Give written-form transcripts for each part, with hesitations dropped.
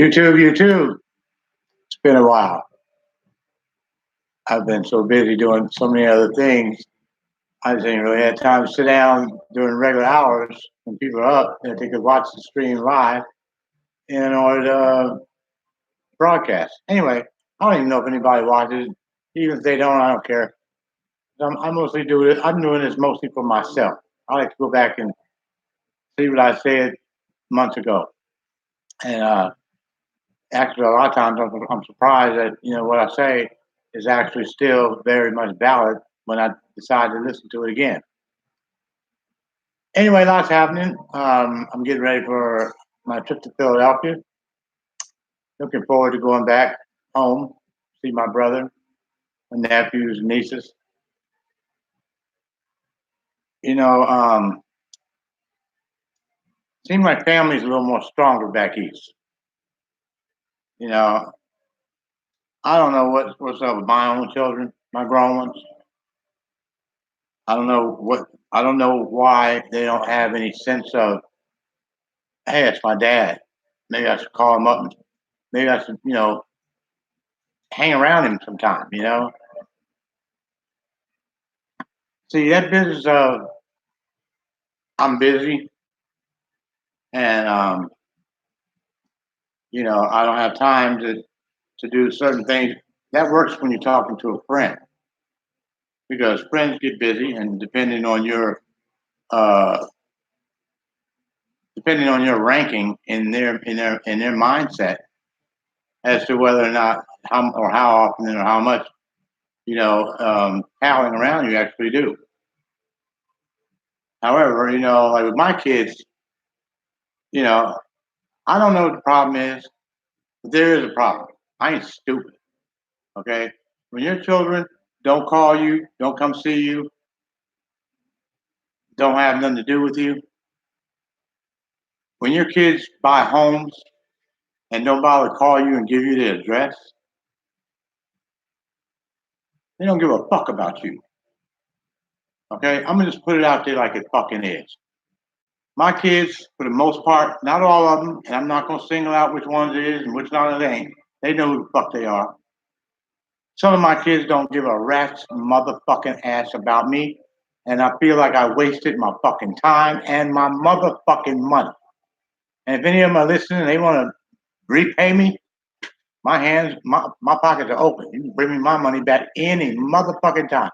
YouTube. It's been a while. I've been so busy doing so many other things. I just ain't really had time to sit down during regular hours when people are up that they could watch the stream live in order to broadcast. Anyway, I don't even know if anybody watches. Even if they don't, I don't care. I mostly do this. I'm doing this mostly for myself. I like to go back and see what I said months ago. And actually, a lot of times I'm surprised that what I say is actually still very much valid when I decide to listen to it again. Anyway, lots happening. I'm getting ready for my trip to Philadelphia. Looking forward to going back home, see my brother, my nephews, and nieces. You know, seems like family's a little more stronger back east. You know, I don't know what's up with my own children, my grown ones. I don't know why they don't have any sense of, hey, it's my dad. Maybe I should call him up and maybe I should, hang around him sometime. See that business of I'm busy and I don't have time to do certain things. That works when you're talking to a friend because friends get busy and uh, depending on your ranking in their mindset as to whether or not how often or how much palling around you actually do. However, like with my kids, you know, I don't know what the problem is, but there is a problem. I ain't stupid. Okay. When your children don't call you, don't come see you, don't have nothing to do with you, when your kids buy homes and don't bother to call you and give you the address, they don't give a fuck about you. Okay. I'm gonna just put it out there like it fucking is. My kids, for the most part, not all of them, and I'm not gonna single out which ones it is and which one it ain't. They know who the fuck they are. Some of my kids don't give a rat's motherfucking ass about me, and I feel like I wasted my fucking time and my motherfucking money. And if any of them are listening and they want to repay me, my pockets are open. You can bring me my money back any motherfucking time.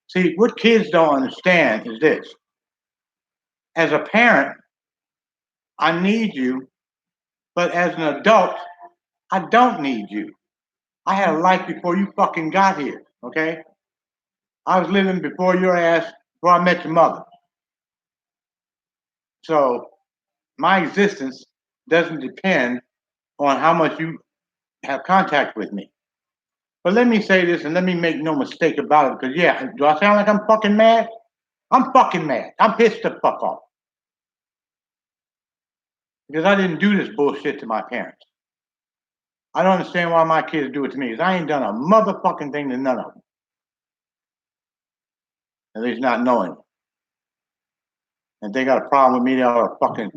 See, what kids don't understand is this. As a parent, I need you, but as an adult, I don't need you. I had a life before you fucking got here, okay? I was living before your ass, before I met your mother. So my existence doesn't depend on how much you have contact with me. But let me say this and let me make no mistake about it, because yeah, do I sound like I'm fucking mad? I'm fucking mad. I'm pissed the fuck off. Because I didn't do this bullshit to my parents. I don't understand why my kids do it to me, because I ain't done a motherfucking thing to none of them. At least not knowing. And if they got a problem with me, they ought to fucking,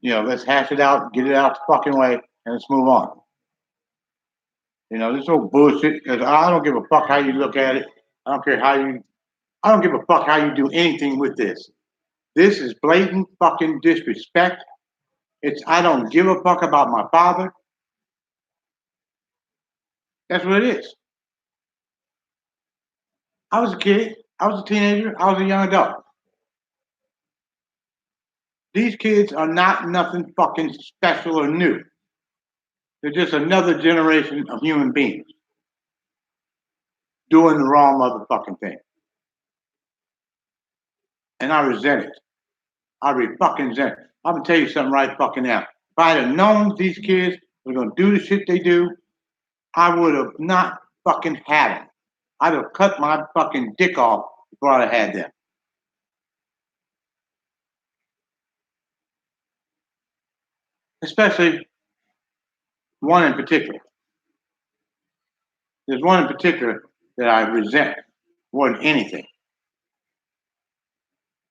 let's hash it out, get it out the fucking way, and let's move on. This old bullshit, because I don't give a fuck how you look at it. I don't care I don't give a fuck how you do anything with this. This is blatant fucking disrespect. I don't give a fuck about my father. That's what it is. I was a kid. I was a teenager. I was a young adult. These kids are not nothing fucking special or new. They're just another generation of human beings doing the wrong motherfucking thing. And I resent it. I fucking resent it. I'm gonna tell you something right fucking now. If I'd have known these kids were gonna do the shit they do, I would have not fucking had them. I'd have cut my fucking dick off before I'd have had them. Especially one in particular. There's one in particular that I resent more than anything.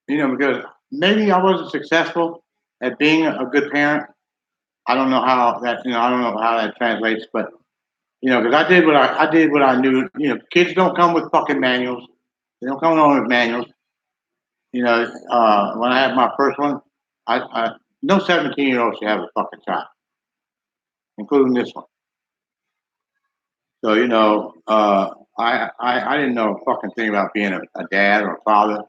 Because maybe I wasn't successful at being a good parent. I don't know how that, I don't know how that translates, but because I did what I knew. Kids don't come with fucking manuals. They don't come on with manuals. When I had my first one, no 17-year-old should have a fucking child, including this one. So I didn't know a fucking thing about being a dad or a father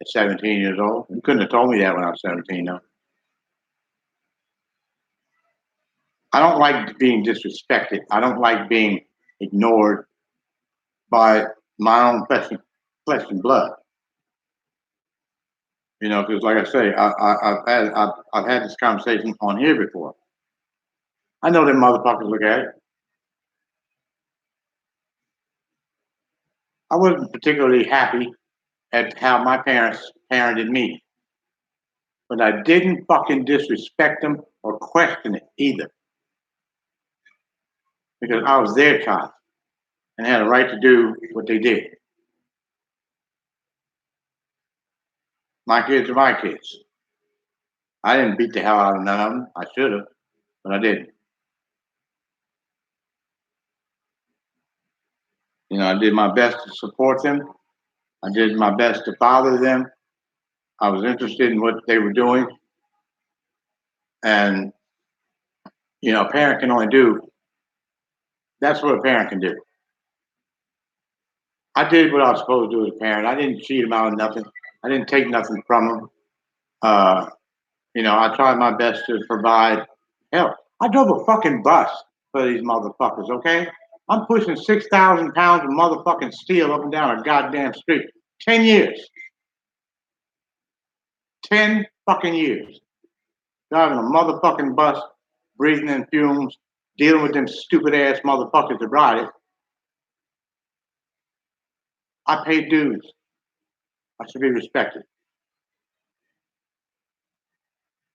at 17 years old. You couldn't have told me that when I was 17, though. I don't like being disrespected. I don't like being ignored by my own flesh and blood. Because like I say, I've had this conversation on here before. I know them motherfuckers look at it. I wasn't particularly happy at how my parents parented me, but I didn't fucking disrespect them or question it either, because I was their child and had a right to do what they did. My kids are my kids. I didn't beat the hell out of none of them. I should have, but I didn't. I did my best to support them. I did my best to father them. I was interested in what they were doing. And, a parent can only do, that's what a parent can do. I did what I was supposed to do as a parent. I didn't cheat them out of nothing. I didn't take nothing from them. I tried my best to provide help. I drove a fucking bus for these motherfuckers, okay? I'm pushing 6,000 pounds of motherfucking steel up and down a goddamn street. 10 years. 10 fucking years. Driving a motherfucking bus, breathing in fumes, dealing with them stupid ass motherfuckers that ride it. I paid dues. I should be respected.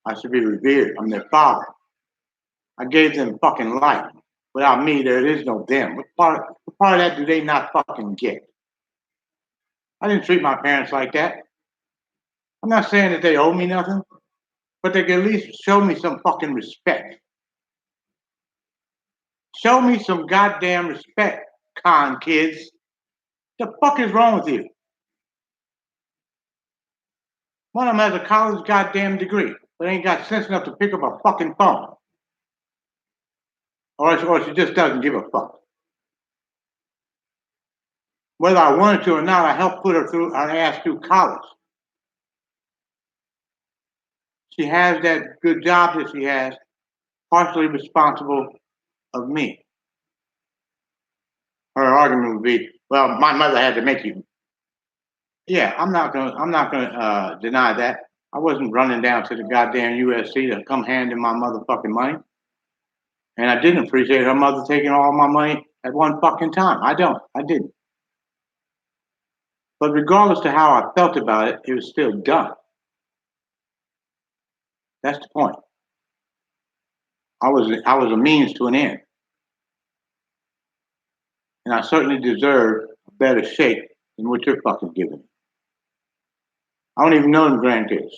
I should be revered. I'm their father. I gave them fucking life. Without me, there is no them. What part of that do they not fucking get? I didn't treat my parents like that. I'm not saying that they owe me nothing, but they can at least show me some fucking respect. Show me some goddamn respect, con kids. The fuck is wrong with you? One of them has a college goddamn degree, but ain't got sense enough to pick up a fucking phone. Or she just doesn't give a fuck. Whether I wanted to or not, I helped put her ass through college. She has that good job that she has, partially responsible of me. Her argument would be, well, my mother had to make you. Yeah, I'm not gonna deny that. I wasn't running down to the goddamn USC to come handing my motherfucking money. And I didn't appreciate her mother taking all my money at one fucking time. I didn't. But regardless to how I felt about it, it was still done. That's the point. I was a means to an end. And I certainly deserve a better shape than what you're fucking giving me. I don't even know them grandkids.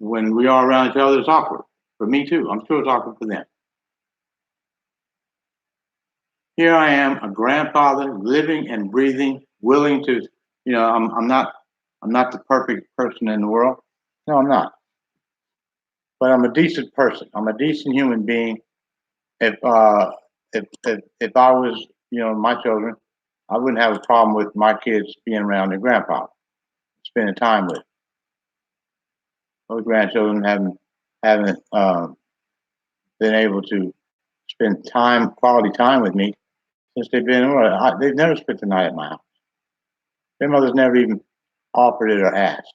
When we are around each other, it's awkward. For me too. I'm sure it's awkward for them. Here I am, a grandfather, living and breathing, willing to, I'm not the perfect person in the world. No, I'm not. But I'm a decent person. I'm a decent human being. If I was, my children, I wouldn't have a problem with my kids being around their grandpa, spending time with. Those grandchildren haven't been able to spend quality time with me since they've been. They've never spent the night at my house. Their mother's never even offered it or asked.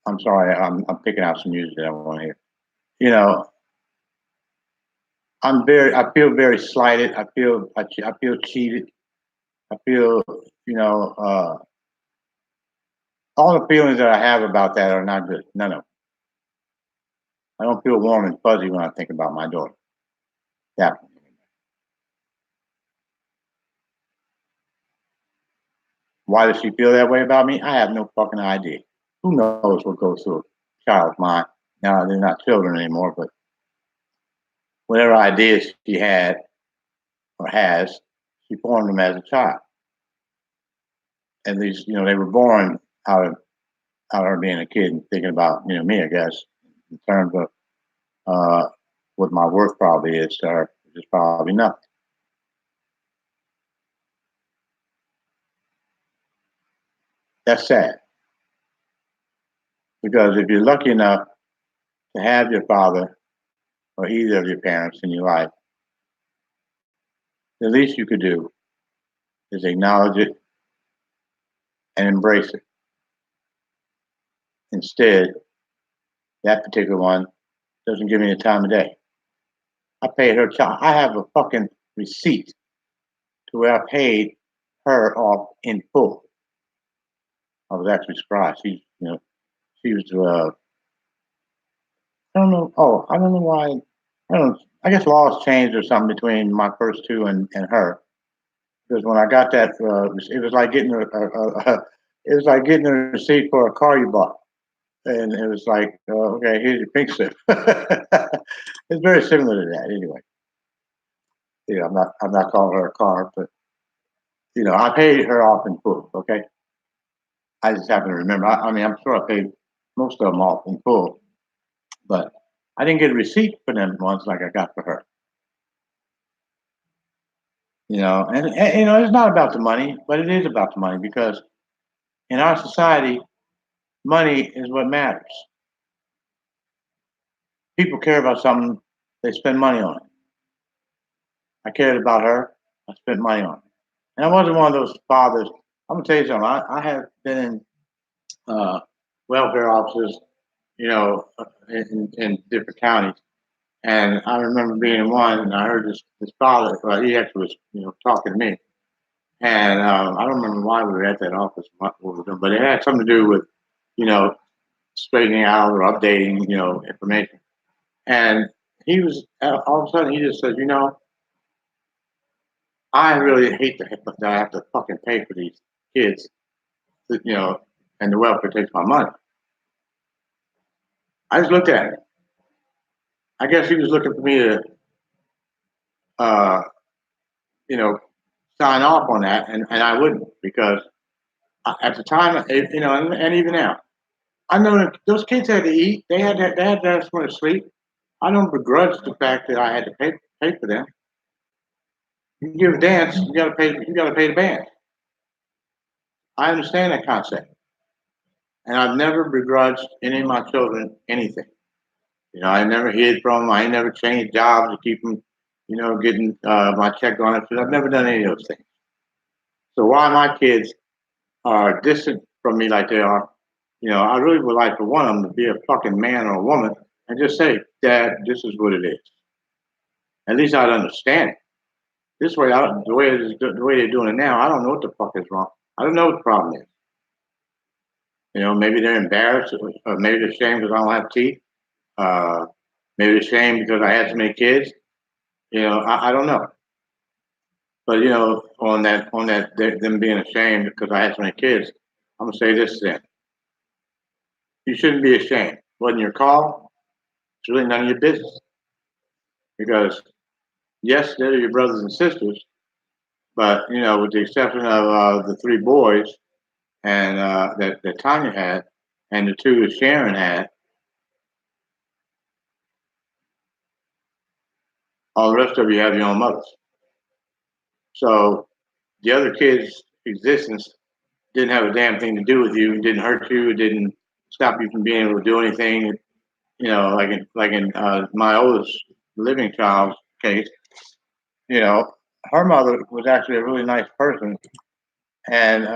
I'm sorry, I'm picking out some music that I want to hear. I feel very slighted. I feel cheated. I feel, all the feelings that I have about that are not good. None of them. I don't feel warm and fuzzy when I think about my daughter. Yeah. Why does she feel that way about me? I have no fucking idea. who knows what goes through a child's mind. Now, they're not children anymore, but whatever ideas she had or has, she formed them as a child. At least, they were born out of her being a kid and thinking about, me, I guess, in terms of what my worth probably is to her, which is probably nothing. That's sad. Because if you're lucky enough to have your father or either of your parents in your life, the least you could do is acknowledge it and embrace it. Instead, that particular one doesn't give me the time of day. I paid her child. I have a fucking receipt to where I paid her off in full. I was actually surprised. She was. I don't know. Oh, I don't know why. I don't. I guess laws changed or something between my first two and her. Because when I got that, it was like getting it was like getting a receipt for a car you bought, and it was like, okay, here's your pink slip. It's very similar to that, anyway. I'm not calling her a car, but I paid her off in full. Okay, I just happen to remember. I mean, I'm sure I paid most of them off in full, but I didn't get a receipt for them ones like I got for her. And it's not about the money, but it is about the money because in our society, money is what matters. People care about something, they spend money on it. I cared about her, I spent money on it. And I wasn't one of those fathers. I'm gonna tell you something. I have been in welfare offices, in different counties, and I remember being in one, and I heard this father. Well, he actually was, talking to me, and I don't remember why we were at that office, what we were doing, but it had something to do with, you know, straightening out or updating, information. And he was all of a sudden he just said, I really hate that I have to fucking pay for these kids, and the welfare takes my money. I just looked at it. I guess he was looking for me to, uh, you know, sign off on that, and I wouldn't because at the time, and even now, I know that those kids had to eat. They had to have somewhere to sleep. I don't begrudge the fact that I had to pay for them. You give a dance, you gotta pay. You gotta pay the band. I understand that concept, and I've never begrudged any of my children anything. I never hid from them. I never changed jobs to keep them, getting my check on it. I've never done any of those things. So why my kids are distant from me like they are, I really would like for one of them to be a fucking man or a woman and just say, Dad, this is what it is. At least I'd understand it. This way, the way they're doing it now, I don't know what the fuck is wrong. I don't know what the problem is. Maybe they're embarrassed, or maybe they're ashamed because I don't have teeth. Maybe they're ashamed because I had so many kids. I don't know. But on that, them being ashamed because I had so many kids, I'm gonna say this then: you shouldn't be ashamed. Wasn't your call? It's really none of your business. Because yes, they're your brothers and sisters, but with the exception of the three boys and that Tanya had, and the two that Sharon had, all the rest of you have your own mothers. So the other kids' existence didn't have a damn thing to do with you. It didn't hurt you. It didn't stop you from being able to do anything. Like in my oldest living child's case, her mother was actually a really nice person, and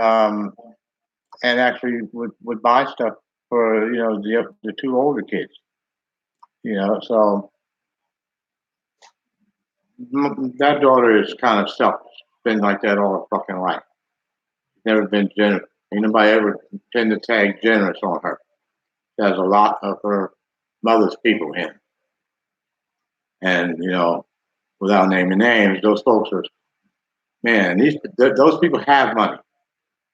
actually would buy stuff for the two older kids. So that daughter is kind of selfish. Been like that all her fucking life. Never been generous. Ain't nobody ever tend to tag generous on her. She has a lot of her mother's people in. And, without naming names, those folks are, man, those people have money,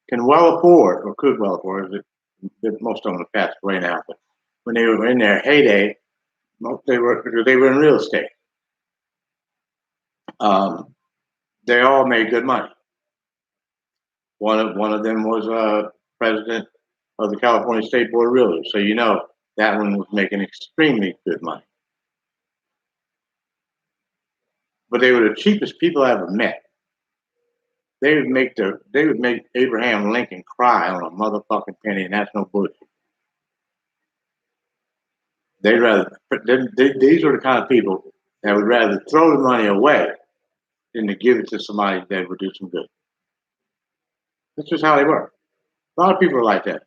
can well afford, or could well afford, Most of them have passed away now, but when they were in their heyday, they were in real estate. They all made good money. One of them was president of the California State Board of Realtors, so you know that one was making extremely good money. But they were the cheapest people I ever met. They would make Abraham Lincoln cry on a motherfucking penny, and that's no bullshit. They'd rather these are the kind of people that would rather throw the money away than to give it to somebody that would do some good. That's just how they work. A lot of people are like that,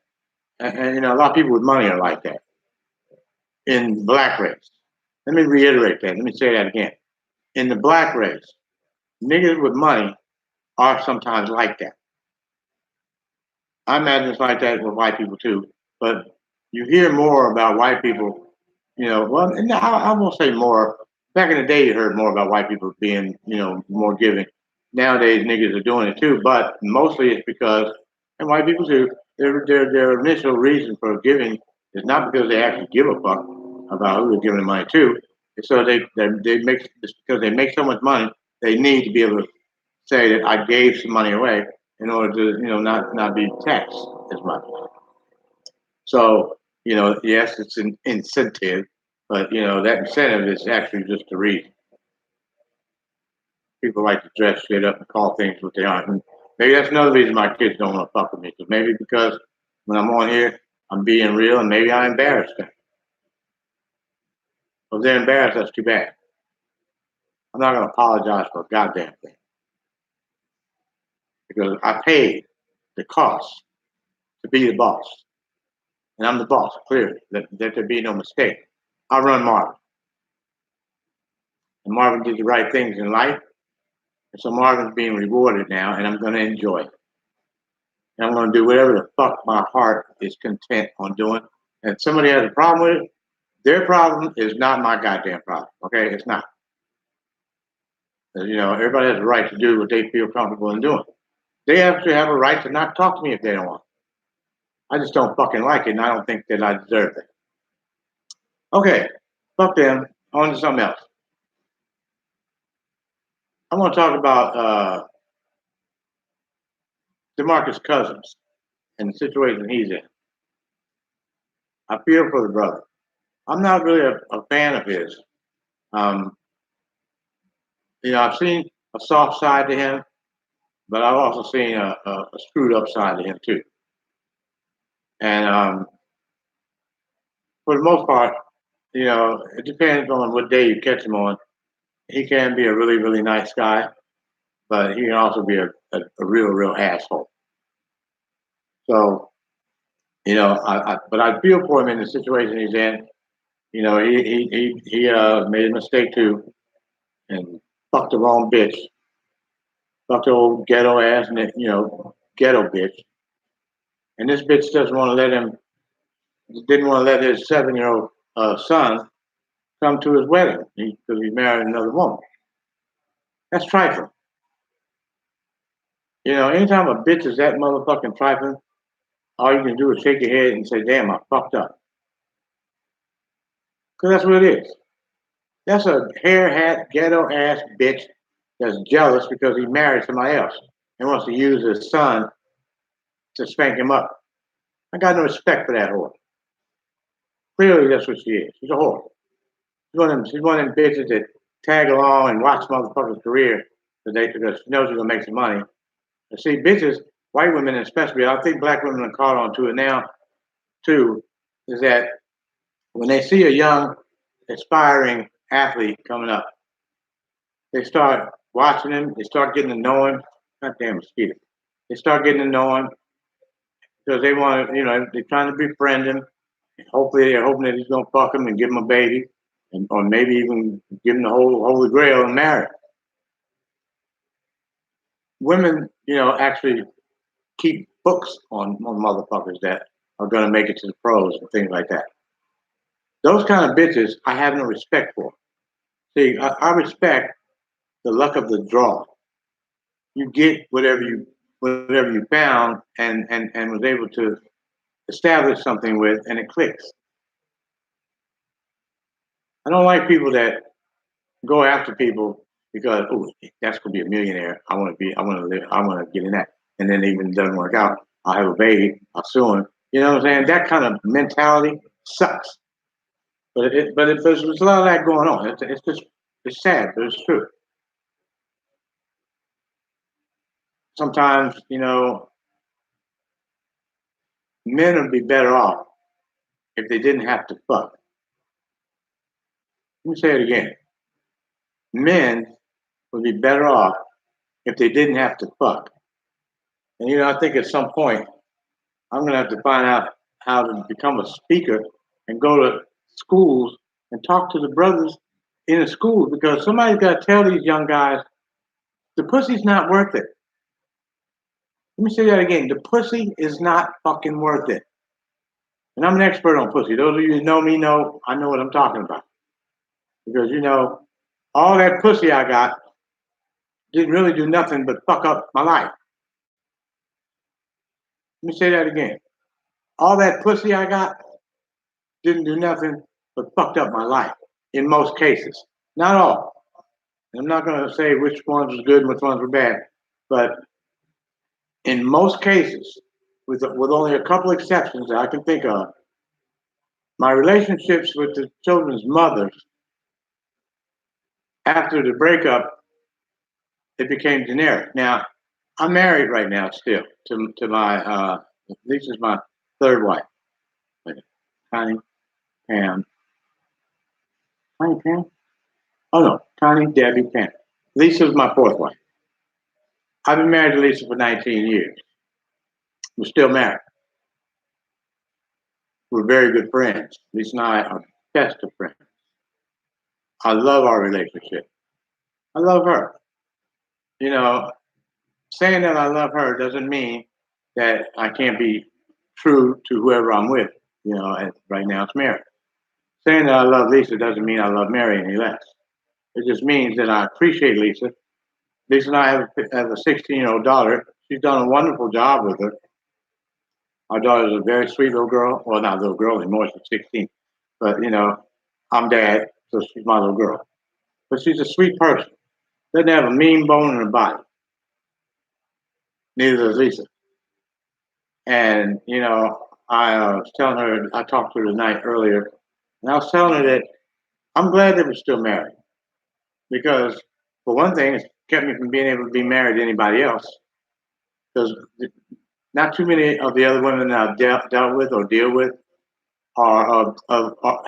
and you know, a lot of people with money are like that. In black race, let me reiterate that. Let me say that again. In the black race, niggas with money are sometimes like that. I imagine it's like that with white people too, but you hear more about white people. You know, well, and I won't say more. Back in the day, you heard more about white people being, you know, more giving. Nowadays, niggas are doing it too, but mostly it's because, and white people too, their initial reason for giving is not because they actually give a fuck about who they're giving the money to. It's so they make it's because they make so much money, they need to be able to say that I gave some money away in order to, you know, not be taxed as much. So, you know, yes, it's an incentive, but you know, that incentive is actually just a reason. People like to dress shit up and call things what they aren't. And maybe that's another reason my kids don't want to fuck with me. Because maybe because when I'm on here, I'm being real, and maybe I embarrass them. If they're embarrassed, that's too bad. I'm not gonna apologize for a goddamn thing because I paid the cost to be the boss, and I'm the boss. Clearly, let there be no mistake. I run Marvin, and Marvin did the right things in life, and so Marvin's being rewarded now, and I'm gonna enjoy it. And I'm gonna do whatever the fuck my heart is content on doing. And if somebody has a problem with it, their problem is not my goddamn problem. Okay, it's not. You know, everybody has a right to do what they feel comfortable in doing. They actually have a right to not talk to me if they don't want. I just don't fucking like it, and I don't think that I deserve it. Okay, fuck them. On to something else. I want to talk about DeMarcus Cousins and the situation he's in. I feel for the brother. I'm not really a fan of his. Um, you know, I've seen a soft side to him, but I've also seen a screwed up side to him too. And for the most part, you know, it depends on what day you catch him on. He can be a really, really nice guy, but he can also be a real asshole. So, you know, but I feel for him in the situation he's in. You know, he made a mistake too, and fucked the wrong bitch, fucked the old ghetto ass, and you know, ghetto bitch. And this bitch doesn't want to let him, didn't want to let his 7-year-old son come to his wedding because he married another woman. That's trifling. You know, anytime a bitch is that motherfucking trifling, all you can do is shake your head and say, damn, I fucked up. Because that's what it is. That's a hair hat, ghetto ass bitch that's jealous because he married somebody else and wants to use his son to spank him up. I got no respect for that whore. Clearly, that's what she is. She's a whore. She's one of them bitches that tag along and watch motherfuckers' career because she knows she's gonna make some money. And see, bitches, white women especially, I think black women are caught on to it now too, is that when they see a young, aspiring athlete coming up, they start watching him, they start getting to know him. Goddamn mosquito. They start getting to know him because they want to, you know, they're trying to befriend him. Hopefully, they're hoping that he's gonna fuck him and give him a baby, and or maybe even give him the whole holy grail and marry. Women, you know, actually keep books on motherfuckers that are gonna make it to the pros and things like that. Those kind of bitches, I have no respect for. See, I respect the luck of the draw. You get whatever you found and was able to establish something with and it clicks. I don't like people that go after people because, oh, that's gonna be a millionaire. I want to be. I want to live. I want to get in that, and then it even doesn't work out. I'll have a baby. I'll sue him. You know what I'm saying? That kind of mentality sucks. But there's a lot of that going on. It's just it's sad, but it's true. Sometimes men would be better off if they didn't have to fuck. Let me say it again. Men would be better off if they didn't have to fuck. And I think at some point I'm gonna have to find out how to become a speaker and go to schools and talk to the brothers in the schools because somebody's got to tell these young guys the pussy's not worth it. Let me say that again. The pussy is not fucking worth it. And I'm an expert on pussy. Those of you who know me know I know what I'm talking about. Because all that pussy I got didn't really do nothing but fuck up my life. Let me say that again. All that pussy I got didn't do nothing but fucked up my life in most cases. Not all. I'm not going to say which ones was good and which ones were bad, but in most cases, with only a couple exceptions that I can think of, my relationships with the children's mothers after the breakup, it became generic. Now, I'm married right now still to my Lisa's my third wife. Connie, Pam. Connie, Pam? Oh no, Connie, Debbie, Pam. Lisa's my fourth wife. I've been married to Lisa for 19 years. We're still married. We're very good friends. Lisa and I are best of friends. I love our relationship. I love her. Saying that I love her doesn't mean that I can't be true to whoever I'm with. And right now it's Mary. Saying that I love Lisa doesn't mean I love Mary any less. It just means that I appreciate Lisa. Lisa and I have a 16-year-old daughter. She's done a wonderful job with her. Our daughter's a very sweet little girl. Well, not a little girl anymore. She's 16. But, I'm dad, so she's my little girl. But she's a sweet person. Doesn't have a mean bone in her body. Neither does Lisa. And, I was telling her, I talked to her tonight earlier, and I was telling her that I'm glad that we're still married. Because, for one thing, it's kept me from being able to be married to anybody else. Because not too many of the other women that I've dealt with or deal with are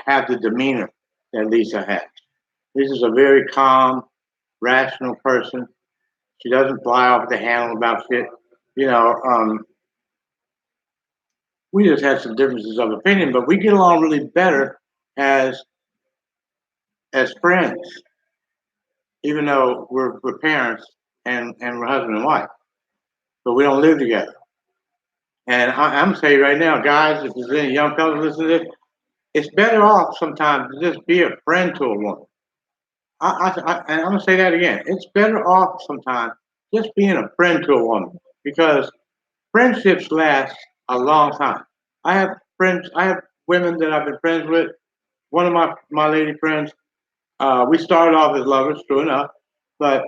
have the demeanor that Lisa has. Lisa's a very calm, rational person. She doesn't fly off the handle about shit. We just had some differences of opinion, but we get along really better as friends, even though we're parents and we're husband and wife, but we don't live together. And I'm gonna tell you right now, guys, if there's any young fellas listening to this, it's better off sometimes to just be a friend to a woman. And I'm gonna say that again. It's better off sometimes just being a friend to a woman because friendships last a long time. I have friends. I have women that I've been friends with. One of my lady friends. We started off as lovers, true enough, but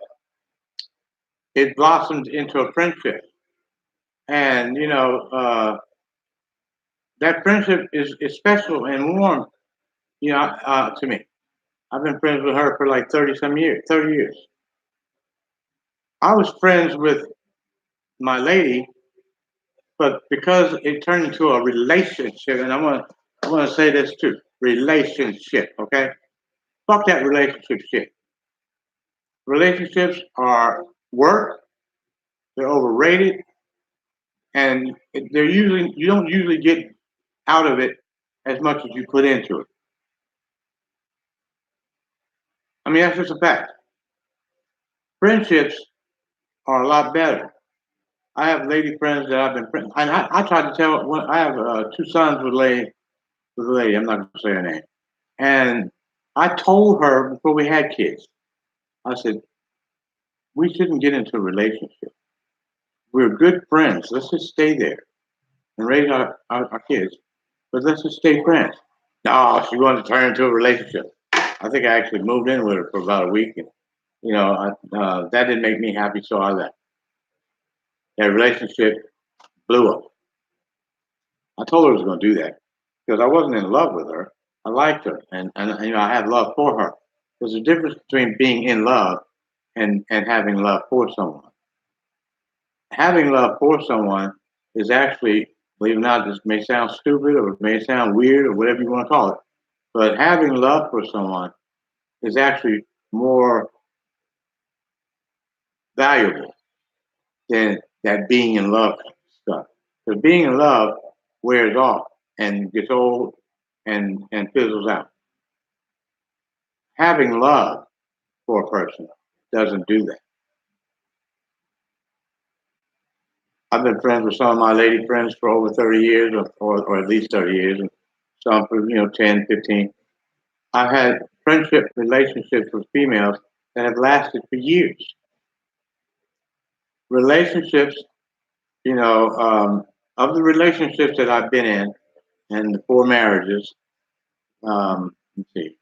it blossomed into a friendship. And that friendship is special and warm. To me. I've been friends with her for like 30 years. I was friends with my lady, but because it turned into a relationship, and I want to say this too, relationship, okay? Fuck that relationship shit. Relationships are work, they're overrated, and you don't usually get out of it as much as you put into it. I mean, that's just a fact. Friendships are a lot better. I have lady friends that I've been friends, and I tried to tell. I have two sons with a lady. I'm not going to say her name. And I told her before we had kids. I said we shouldn't get into a relationship. We're good friends. Let's just stay there. and raise our kids, but let's just stay friends. No, she wanted to turn into a relationship. I think I actually moved in with her for about a week, and that didn't make me happy, so I left. That relationship blew up. I told her I was going to do that because I wasn't in love with her. I liked her, and I had love for her. There's a difference between being in love and having love for someone. Having love for someone is actually, believe it or not, this may sound stupid or it may sound weird or whatever you want to call it, but having love for someone is actually more valuable than that being in love stuff. Because being in love wears off and gets old and fizzles out. Having love for a person doesn't do that. I've been friends with some of my lady friends for over 30 years or at least 30 years, and some for 10, 15. I've had friendship relationships with females that have lasted for years. Relationships, of the relationships that I've been in and the 4 marriages, let's see,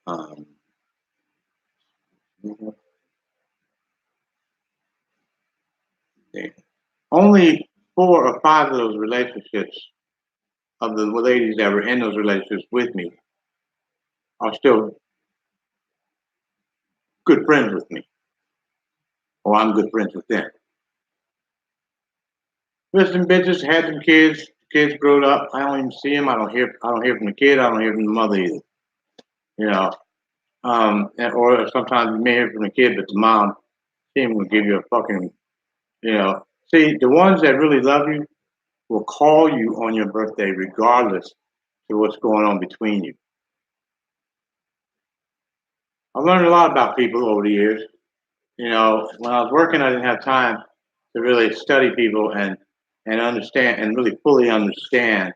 um, only 4 or 5 of those relationships of the ladies that were in those relationships with me are still good friends with me, or I'm good friends with them. Listen, bitches had them kids. Kids grew up. I don't even see them. I don't hear. I don't hear from the kid. I don't hear from the mother either. You know, or sometimes you may hear from the kid, but the mom, she ain't gonna give you a fucking. See, the ones that really love you will call you on your birthday, regardless of what's going on between you. I've learned a lot about people over the years. When I was working, I didn't have time to really study people and understand and really fully understand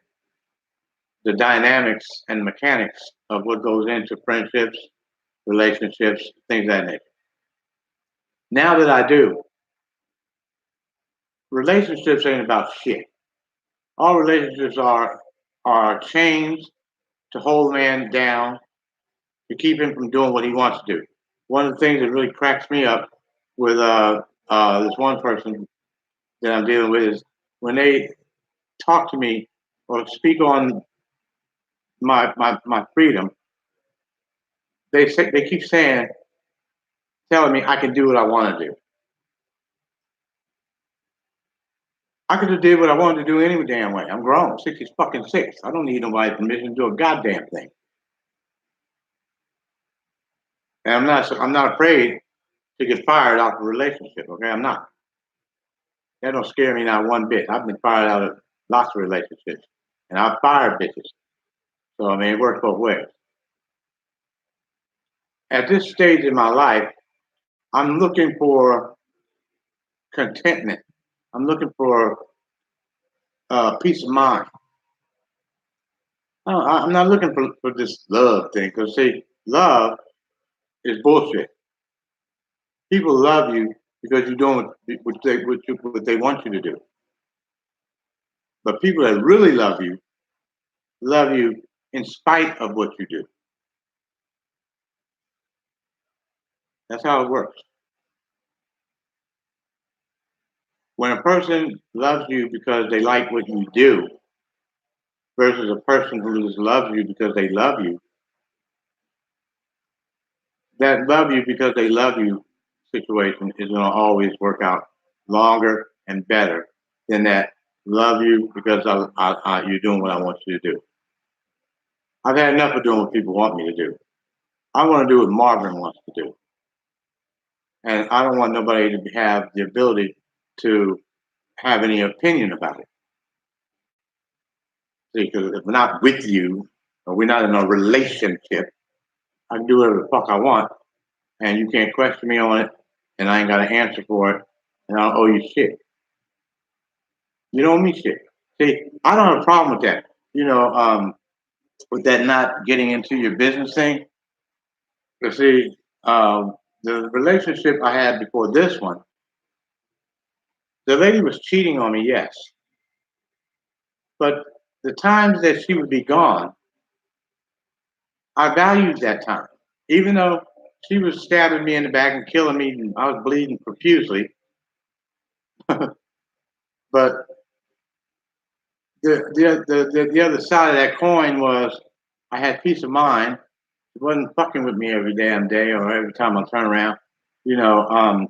the dynamics and mechanics of what goes into friendships, relationships, things of that nature. Now that I do, relationships ain't about shit. All relationships are chains to hold a man down to keep him from doing what he wants to do. One of the things that really cracks me up with this one person that I'm dealing with is when they talk to me or speak on my freedom, they keep telling me I can do what I want to do. I could have did what I wanted to do any damn way. I'm grown, 60 fucking 6. I don't need nobody's permission to do a goddamn thing. And I'm not afraid to get fired out of a relationship. Okay, I'm not. That don't scare me not one bit. I've been fired out of lots of relationships, and I've fired bitches. So I mean, it works both ways. At this stage in my life, I'm looking for contentment. I'm looking for peace of mind. I'm not looking for this love thing because see, love is bullshit. People love you because you're doing what they want you to do. But people that really love you in spite of what you do. That's how it works. When a person loves you because they like what you do versus a person who just loves you because they love you, that love you because they love you situation is going to always work out longer and better than that love you because you're doing what I want you to do. I've had enough of doing what people want me to do. I want to do what Marvin wants to do. And I don't want nobody to have the ability to have any opinion about it. See, because if we're not with you or we're not in a relationship, I can do whatever the fuck I want and you can't question me on it and I ain't got an answer for it and I don't owe you shit. You don't owe me shit. See, I don't have a problem with that. With that not getting into your business thing. But see, the relationship I had before this one, The lady was cheating on me, yes, but the times that she would be gone, I valued that time. Even though she was stabbing me in the back and killing me, and I was bleeding profusely, but the other side of that coin was I had peace of mind. It wasn't fucking with me every damn day or every time I turn around. You know,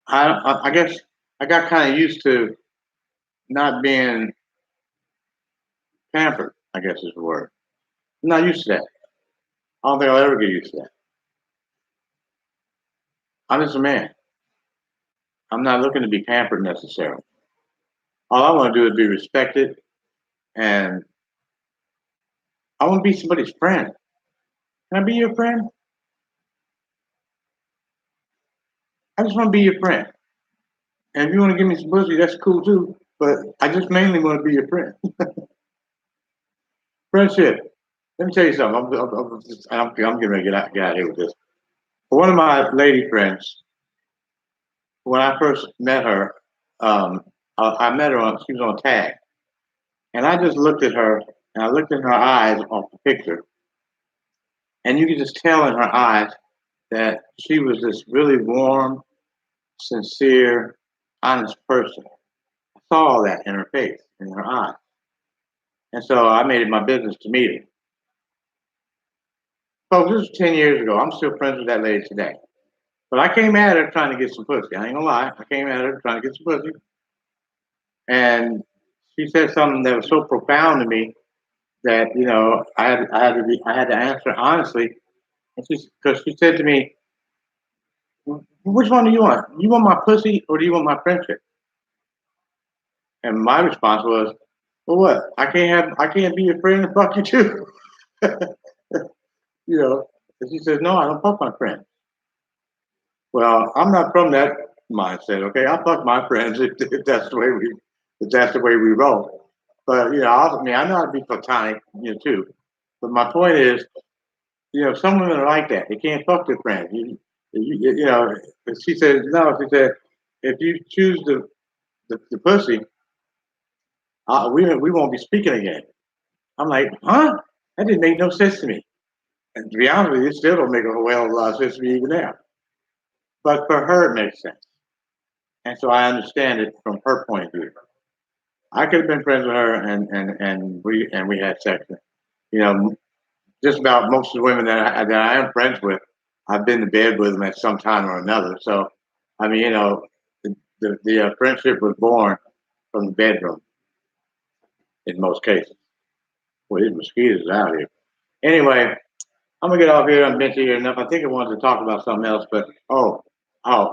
I guess I got kind of used to not being pampered, I guess is the word. I'm not used to that. I don't think I'll ever get used to that. I'm just a man. I'm not looking to be pampered necessarily. All I want to do is be respected, and I want to be somebody's friend. Can I be your friend? I just want to be your friend. And if you want to give me some pussy, that's cool too. But I just mainly want to be your friend. Friendship. Let me tell you something. I'm getting ready to get out of here with this. One of my lady friends, when I first met her, I met her on, she was on tag. And I just looked at her and I looked in her eyes off the picture. And you could just tell in her eyes that she was this really warm, sincere, honest person. I saw all that in her face, in her eyes. And so I made it my business to meet her. Folks, this was 10 years ago. I'm still friends with that lady today. But I came at her trying to get some pussy. I ain't gonna lie. I came at her trying to get some pussy. And she said something that was so profound to me that, I had to answer honestly. And because she said to me, which one do you want? You want my pussy or do you want my friendship? And my response was, well, what? I can't be your friend and fuck you too. you know. And she says, no, I don't fuck my friends. Well, I'm not from that mindset. Okay, I fuck my friends if that's the way we roll. But I know how to be platonic, too. But my point is, some women are like that. They can't fuck their friends. You know. She said no. She said if you choose the pussy, we won't be speaking again. I'm like, huh? That didn't make no sense to me. And to be honest with you, it still don't make a whale of a lot of sense to me even now. But for her, it makes sense. And so I understand it from her point of view. I could have been friends with her, and we had sex. You know, just about most of the women that I am friends with, I've been to bed with them at some time or another. So, I mean, the friendship was born from the bedroom in most cases. Well, these mosquitoes out here. Anyway, I'm gonna get off here. I'm been here enough. I think I wanted to talk about something else, but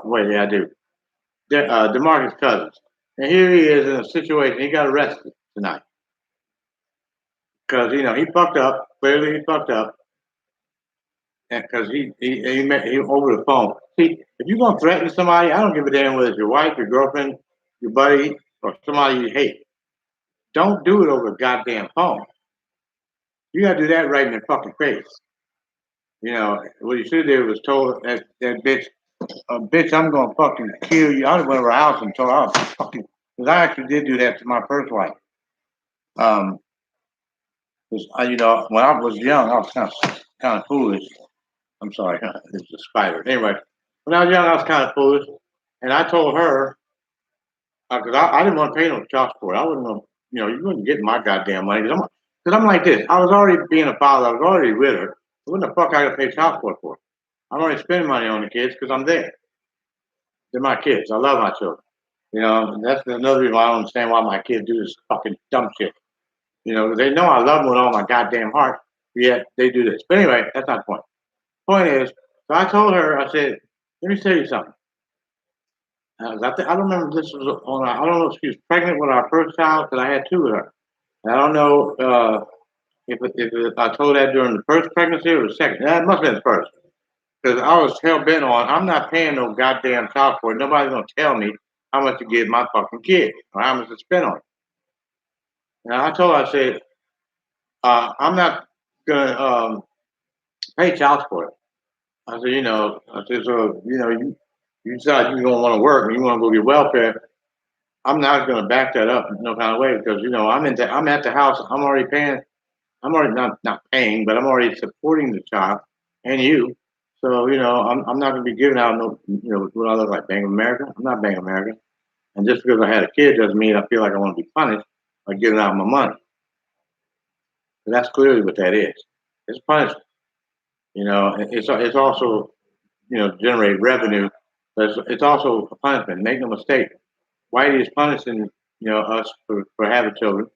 wait, yeah, I do. DeMarcus Cousins, and here he is in a situation. He got arrested tonight because he fucked up. Clearly, he fucked up, and because he over the phone. See, if you're gonna threaten somebody, I don't give a damn whether it's your wife, your girlfriend, your buddy, or somebody you hate. Don't do it over a goddamn phone. You gotta do that right in their fucking face. What you should do was told that bitch, bitch, I'm gonna fucking kill you. I went over her house and told her I was fucking. Because I actually did do that to my first wife. Um, 'Cause when I was young, I was kind of foolish. I'm sorry, it's a spider. Anyway, when I was young, I was kind of foolish, and I told her because I didn't want to pay no child support. I wasn't going. You wouldn't get my goddamn money because I'm like this. I was already being a father. I was already with her. So what the fuck I got to pay child support for? I'm already spending money on the kids because I'm there. They're my kids. I love my children. And that's another reason why I don't understand why my kids do this fucking dumb shit. They know I love them with all my goddamn heart, yet they do this. But anyway, that's not the point. Point is, so I told her, I said, let me tell you something. I don't remember if this was I don't know if she was pregnant with our first child, because I had two with her. And I don't know if I told that during the first pregnancy or the second. That must have been the first. Because I was hell bent on, I'm not paying no goddamn child support. Nobody's going to tell me how much to give my fucking kid or how much to spend on it. And I told her, I said, I'm not going to pay child support. I said, so, you decide you don't want to work and you want to go get welfare, I'm not going to back that up in no kind of way because I'm at the house. I'm already paying. I'm already not paying, but I'm already supporting the child and you. So I'm not going to be giving out no what I look like, Bank of America. I'm not Bank of America, and just because I had a kid doesn't mean I feel like I want to be punished by giving out my money. So that's clearly what that is. It's punishment. It's also generate revenue, but it's also a punishment. Make no mistake. Whitey is punishing us for having children.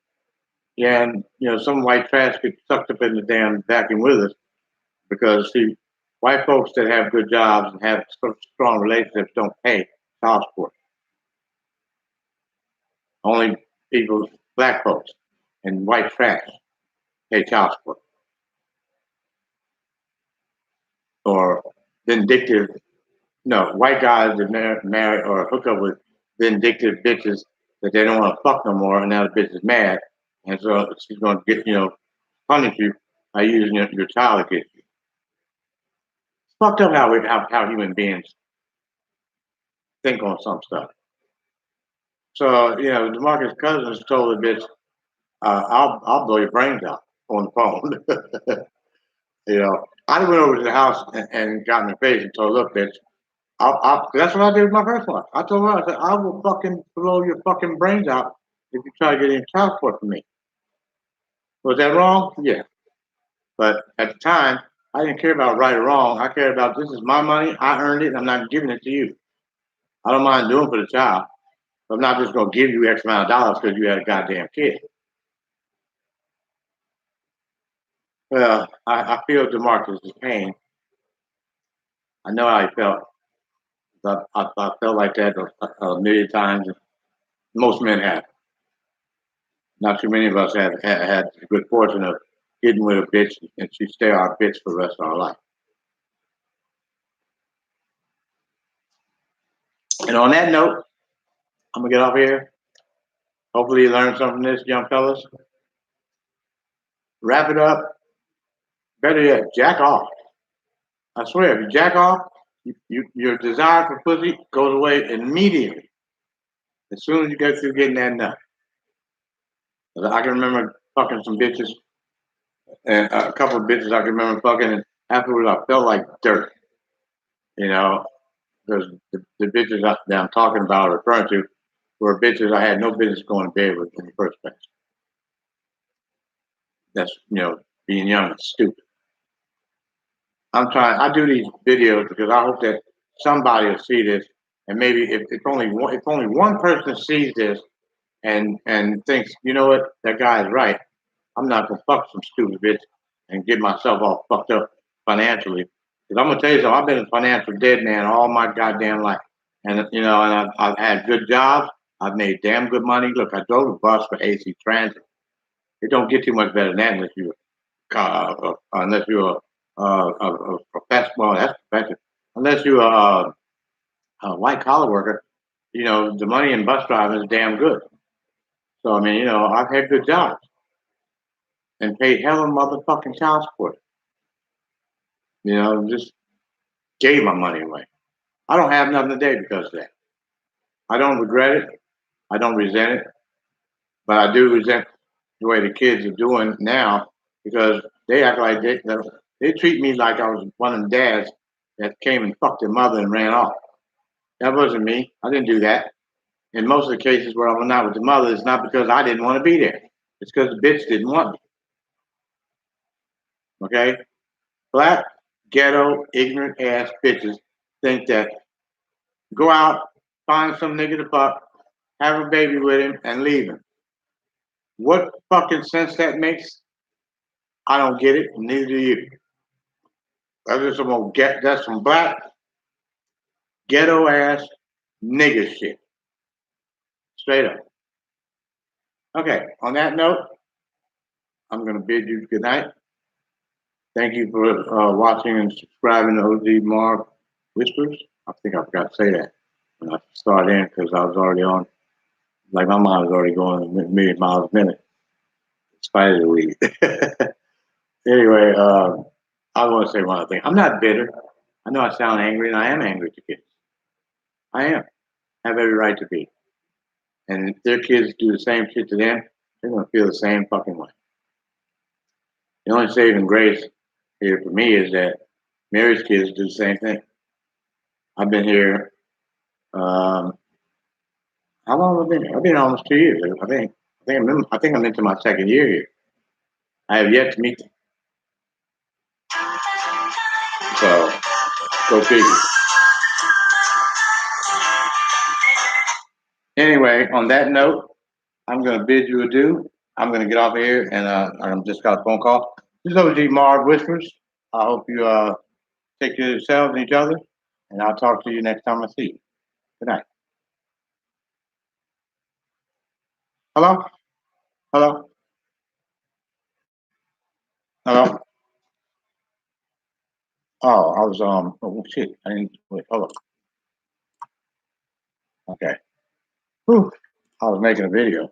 Yeah, and some white trash gets sucked up in the damn vacuum with us because see, white folks that have good jobs and have strong relationships don't pay child support. Only people, black folks, and white trash pay child support or vindictive. No, white guys that marry or hook up with vindictive bitches that they don't want to fuck no more, and now the bitch is mad, and so she's going to get punish you by using your child against you. It's fucked up how human beings think on some stuff. So DeMarcus Cousins told the bitch, "I'll blow your brains out on the phone." I went over to the house and got in her face and told, "Look, bitch, that's what I did with my first one. I told her, I said, I will fucking blow your fucking brains out if you try to get any child support from me." Was that wrong? Yeah. But at the time, I didn't care about right or wrong. I cared about this is my money. I earned it. And I'm not giving it to you. I don't mind doing for the child. But I'm not just going to give you X amount of dollars because you had a goddamn kid. Well, I feel DeMarcus' pain. I know how he felt. I felt like that a million times. Most men have. Not too many of us have had the good fortune of getting with a bitch and she stay our bitch for the rest of our life. And on that note, I'm gonna get off here. Hopefully you learned something from this, young fellas. Wrap it up. Better yet, jack off. I swear, if you jack off, your desire for pussy goes away immediately. As soon as you get through getting that nut. I can remember fucking some bitches and a couple of bitches I can remember fucking, and afterwards I felt like dirt. Because the bitches that I'm talking about or referring to were bitches I had no business going to bed with in the first place. That's being young and stupid. I do these videos because I hope that somebody will see this, and maybe if only one person sees this and thinks, you know what, that guy is right. I'm not gonna fuck some stupid bitch and get myself all fucked up financially. Because I'm gonna tell you something, I've been a financial dead man all my goddamn life, and I've had good jobs. I've made damn good money. Look, I drove a bus for AC Transit. It don't get too much better than that unless you're a professional. Well, that's professional. Unless you're a white collar worker, the money in bus driving is damn good. So I mean, I've had good jobs and paid hell of motherfucking child support. Just gave my money away. I don't have nothing today because of that. I don't regret it. I don't resent it, but I do resent the way the kids are doing now because they act like they treat me like I was one of the dads that came and fucked their mother and ran off. That wasn't me. I didn't do that. In most of the cases where I'm not with the mother, it's not because I didn't want to be there. It's because the bitch didn't want me. Okay? Black, ghetto, ignorant ass bitches think that go out, find some nigga to fuck, have a baby with him, and leave him. What fucking sense that makes? I don't get it, neither do you. That's some black, ghetto ass nigga shit. Straight up. Okay, on that note, I'm going to bid you good night. Thank you for watching and subscribing to OGMarv Whispers. I think I forgot to say that when I started in because I was already on, like my mind was already going a million miles a minute, in spite of the weed. Anyway, I want to say one other thing. I'm not bitter. I know I sound angry, and I am angry at the kids. I am. I have every right to be. And if their kids do the same shit to them, they're gonna feel the same fucking way. The only saving grace here for me is that Mary's kids do the same thing. I've been here. How long have I been here? I've been here almost 2 years. I think I'm into my second year here. I have yet to meet them. So go figure. Anyway, on that note, I'm going to bid you adieu. I'm going to get off of here, and I'm just got a phone call. This is OGMarv Whispers. I hope you take care of yourselves and each other, and I'll talk to you next time I see you. Good night. Hello? Hello? Hello? Oh, I was oh shit. I didn't wait, hold on. Okay. Whew. I was making a video.